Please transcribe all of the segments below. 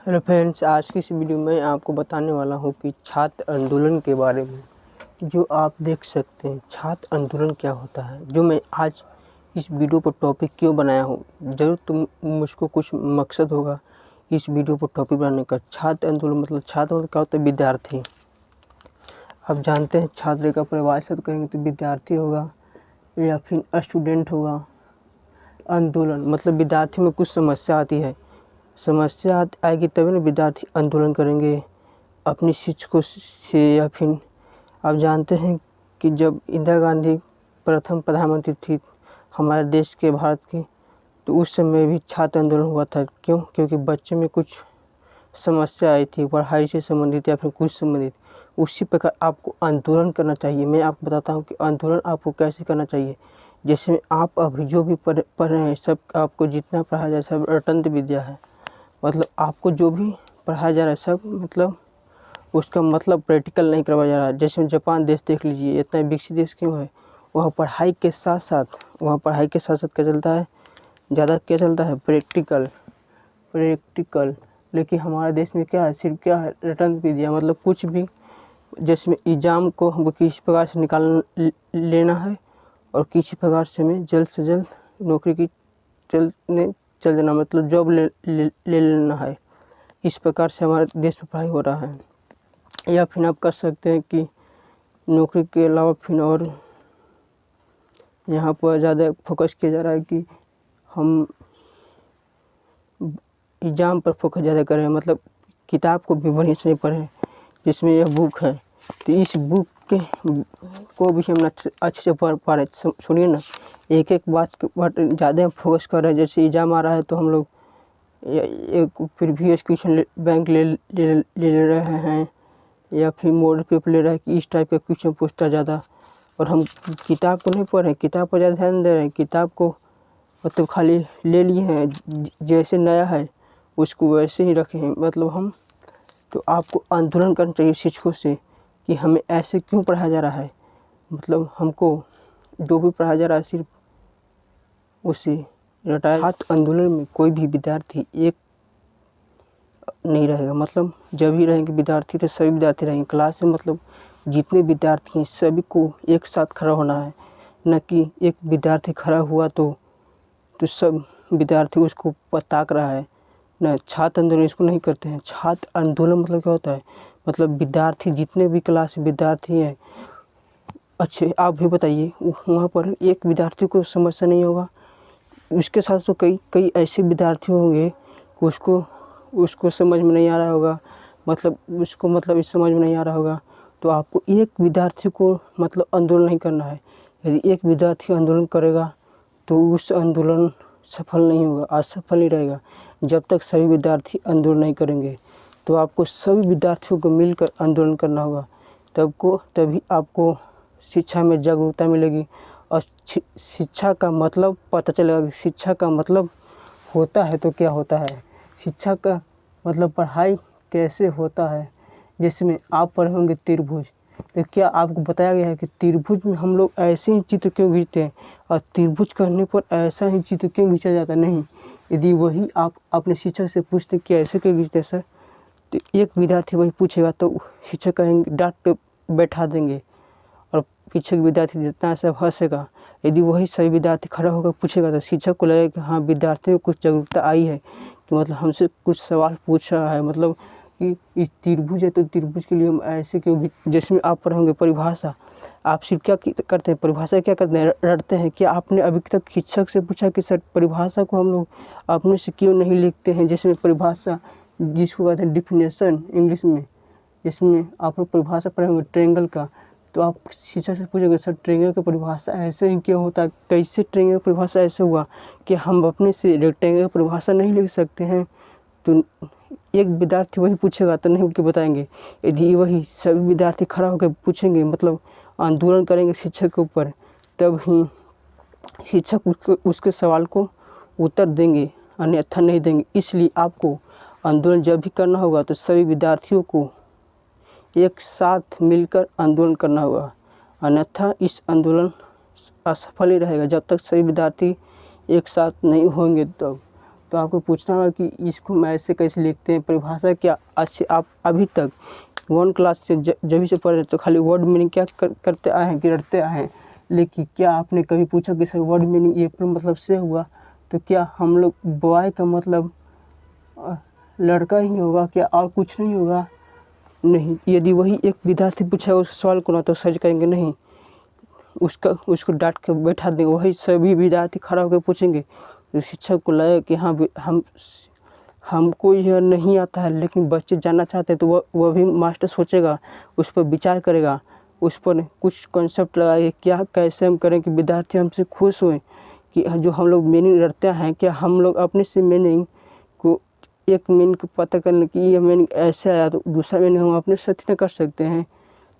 Hello friends, आज की इस वीडियो में आपको बताने वाला हूं कि छात्र आंदोलन के बारे में। जो आप देख सकते हैं छात्र आंदोलन क्या होता है। जो मैं आज इस वीडियो पर टॉपिक क्यों बनाया हूं, ज़रूर तुम मुझको कुछ मकसद होगा इस वीडियो पर टॉपिक बनाने का। छात्र आंदोलन मतलब छात्र मतलब क्या होता है? विद्यार्थी। आप जानते हैं छात्र का परिभाषा शब्द करेंगे तो विद्यार्थी होगा या फिर स्टूडेंट होगा। आंदोलन मतलब विद्यार्थी में कुछ समस्या आती है, समस्या आएगी तभी ना विद्यार्थी आंदोलन करेंगे अपनी शिक्षकों से। या फिर आप जानते हैं कि जब इंदिरा गांधी प्रथम प्रधानमंत्री थी हमारे देश के भारत की, तो उस समय भी छात्र आंदोलन हुआ था। क्यों? क्योंकि बच्चे में कुछ समस्या आई थी, पढ़ाई से संबंधित या फिर कुछ संबंधित। उसी प्रकार आपको आंदोलन करना चाहिए। मैं आपको बताता हूँ कि आंदोलन आपको कैसे करना चाहिए। जैसे आप अभी जो भी पढ़ रहे हैं, सब आपको जितना पढ़ाया जाए सब रटंत विद्या है। मतलब आपको जो भी पढ़ाया जा रहा है सब मतलब उसका मतलब प्रैक्टिकल नहीं करवाया जा रहा है। जैसे जापान देश देख लीजिए, इतना विकसित देश क्यों है? वहाँ पढ़ाई के साथ साथ क्या चलता है? ज़्यादा क्या चलता है? प्रैक्टिकल। लेकिन हमारे देश में क्या है? सिर्फ क्या है? रिटर्न विद्या। मतलब कुछ भी जिसमें एग्ज़ाम को हमको किसी प्रकार से निकाल लेना है और किसी प्रकार से हमें जल्द से जल्द नौकरी की चल देना, मतलब जॉब ले लेना है। इस प्रकार से हमारे देश में पढ़ाई हो रहा है। या फिर आप कर सकते हैं कि नौकरी के अलावा फिर और यहाँ पर ज़्यादा फोकस किया जा रहा है कि हम एग्ज़ाम पर फोकस ज़्यादा करें, मतलब किताब को भी बढ़िया से नहीं पढ़ें। जिसमें यह बुक है तो इस बुक को भी हम अच्छे से पढ़ पा रहे। सुनिए ना, एक एक बात ज़्यादा फोकस कर रहे हैं। जैसे एग्ज़ाम आ रहा है तो हम लोग एक प्रीवियस क्वेश्चन बैंक ले रहे हैं या फिर मॉडल पेपर ले रहे हैं कि इस टाइप का क्वेश्चन पूछता ज़्यादा। और हम किताब को नहीं पढ़ रहे हैं, किताब पर ज़्यादा ध्यान दे रहे हैं। किताब को मतलब खाली ले लिए हैं, जैसे नया है उसको वैसे ही रखे हैं। मतलब हम तो आपको आंदोलन करना चाहिए शिक्षकों से कि हमें ऐसे क्यों पढ़ाया जा रहा है। मतलब हमको जो भी पढ़ाया जा रहा है सिर्फ उसी रटाया। छात्र आंदोलन में कोई भी विद्यार्थी एक नहीं रहेगा। मतलब जब ही रहेंगे विद्यार्थी तो सभी विद्यार्थी रहेंगे क्लास में। मतलब जितने विद्यार्थी हैं सभी को एक साथ खड़ा होना है, न कि एक विद्यार्थी खड़ा हुआ तो सब विद्यार्थी उसको ताक रहा है न। छात्र आंदोलन इसको नहीं करते हैं। छात्र आंदोलन मतलब क्या होता है? मतलब विद्यार्थी जितने भी क्लास में विद्यार्थी हैं, अच्छे आप भी बताइए, वहाँ पर एक विद्यार्थी को समस्या नहीं होगा, उसके साथ तो कई ऐसे विद्यार्थी होंगे उसको समझ में नहीं आ रहा होगा। मतलब उसको मतलब इस समझ में नहीं आ रहा होगा। तो आपको एक विद्यार्थी को मतलब आंदोलन नहीं करना है। यदि एक विद्यार्थी आंदोलन करेगा तो उस आंदोलन सफल नहीं होगा, असफल ही रहेगा। जब तक सभी विद्यार्थी आंदोलन नहीं करेंगे तो आपको सभी विद्यार्थियों को मिलकर आंदोलन करना होगा। तभी आपको शिक्षा में जागरूकता मिलेगी और शिक्षा का मतलब पता चलेगा कि शिक्षा का मतलब होता है तो क्या होता है। शिक्षा का मतलब पढ़ाई कैसे होता है। जिसमें आप पढ़े होंगे त्रिभुज, तो क्या आपको बताया गया है कि त्रिभुज में हम लोग ऐसे ही चित्र क्यों खींचते हैं और त्रिभुज करने पर ऐसा ही चित्र क्यों खींचा जाता नहीं। यदि वही आप अपने शिक्षक से पूछते कि ऐसे क्यों खींचते सर, तो एक विद्यार्थी वही पूछेगा तो शिक्षक कहेंगे, डांट पे बैठा देंगे और पीछे के विद्यार्थी जितना सब हंसेगा। यदि वही सही विद्यार्थी खड़ा होकर पूछेगा तो शिक्षक को लगेगा कि हाँ विद्यार्थी में कुछ जागरूकता आई है, कि मतलब हमसे कुछ सवाल पूछ रहा है। मतलब कि त्रिभुज है तो त्रिभुज के लिए हम ऐसे क्यों। जिसमें आप पढ़ोगे परिभाषा, आप सिर्फ क्या करते हैं? परिभाषा क्या करते हैं? रटते हैं। क्या आपने अभी तक शिक्षक से पूछा कि सर परिभाषा को हम लोग अपने से क्यों नहीं लिखते हैं? जिसमें परिभाषा जिसको कहते हैं डिफिनेशन इंग्लिश में, जिसमें आप लोग परिभाषा पढ़ेंगे ट्रायंगल का, तो आप शिक्षक से पूछोगे सर ट्रायंगल की परिभाषा ऐसे ही क्यों होता है? कैसे ट्रायंगल की परिभाषा ऐसे हुआ कि हम अपने से रेक्टेंगल की परिभाषा नहीं लिख सकते हैं? तो एक विद्यार्थी वही पूछेगा तो नहीं उनके बताएंगे। यदि वही सभी विद्यार्थी खड़ा होकर पूछेंगे, मतलब आंदोलन करेंगे शिक्षक के ऊपर, तब ही शिक्षक उसके सवाल को उत्तर देंगे, अन्यथा नहीं देंगे। इसलिए आपको आंदोलन जब भी करना होगा तो सभी विद्यार्थियों को एक साथ मिलकर आंदोलन करना होगा, अन्यथा इस आंदोलन असफल ही रहेगा। जब तक सभी विद्यार्थी एक साथ नहीं होंगे तब तो आपको पूछना होगा कि इसको हम ऐसे कैसे लिखते हैं, परिभाषा क्या। अच्छे आप अभी तक 1 क्लास से जब से पढ़ रहे तो खाली वर्ड मीनिंग क्या करते आए हैं कि रटते आए हैं, लेकिन क्या आपने कभी पूछा कि सर वर्ड मीनिंग अप्रैल मतलब से हुआ, तो क्या हम लोग बॉय का मतलब लड़का ही होगा क्या, और कुछ नहीं होगा? नहीं। यदि वही एक विद्यार्थी पूछा उस सवाल को ना तो सर्च करेंगे नहीं, उसको डांट के बैठा देंगे। वही सभी विद्यार्थी खड़ा होकर पूछेंगे तो शिक्षक को लगेगा कि हाँ हमको यह नहीं आता है, लेकिन बच्चे जानना चाहते हैं तो वह भी मास्टर सोचेगा, उस पर विचार करेगा, उस पर कुछ कॉन्सेप्ट लगाए क्या कैसे हम करें कि विद्यार्थी हमसे खुश हों, कि जो हम लोग मीनिंग रटते हैं क्या हम लोग अपने से मीनिंग को एक मीनिंग को पता करने की ये मीनिंग ऐसे आया तो दूसरा मीनिंग हम अपने साथ न कर सकते हैं।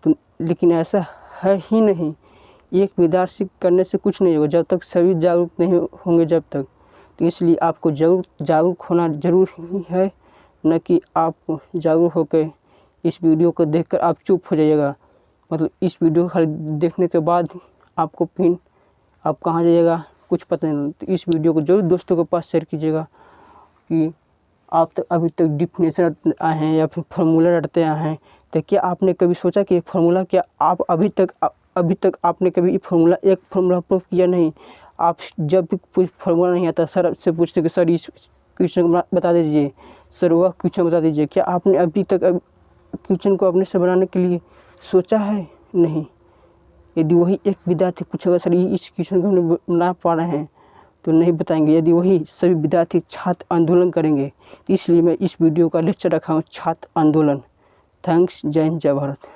तो लेकिन ऐसा है ही नहीं। एक विद्यार्थी करने से कुछ नहीं होगा जब तक सभी जागरूक नहीं होंगे जब तक। तो इसलिए आपको जागरूक होना ज़रूर ही है, न कि आप जागरूक होकर इस वीडियो को देखकर आप चुप हो जाइएगा। मतलब इस वीडियो को खाली देखने के बाद आपको फिर आप कहाँ जाइएगा कुछ पता नहीं। तो इस वीडियो को जरूर दोस्तों के पास शेयर कीजिएगा कि आप तक अभी तक डिफिनेशन आए हैं या फिर फार्मूला रटते आए हैं, तो क्या आपने कभी सोचा कि फार्मूला क्या आप अभी तक आपने कभी एक फार्मूला प्रूफ किया नहीं? आप जब भी कुछ फार्मूला नहीं आता सर से पूछते कि सर इस क्वेश्चन बता दीजिए, सर वह क्वेश्चन बता दीजिए। क्या आपने अभी तक क्वेश्चन को अपने से बनाने के लिए सोचा है? नहीं। यदि वही एक विद्यार्थी पूछेगा सर इस क्वेश्चन को हमने बना पा रहे हैं, तो नहीं बताएंगे। यदि वही सभी विद्यार्थी छात्र आंदोलन करेंगे, तो इसलिए मैं इस वीडियो का लेक्चर रखा हूँ छात्र आंदोलन। थैंक्स। जय हिंद, जय भारत।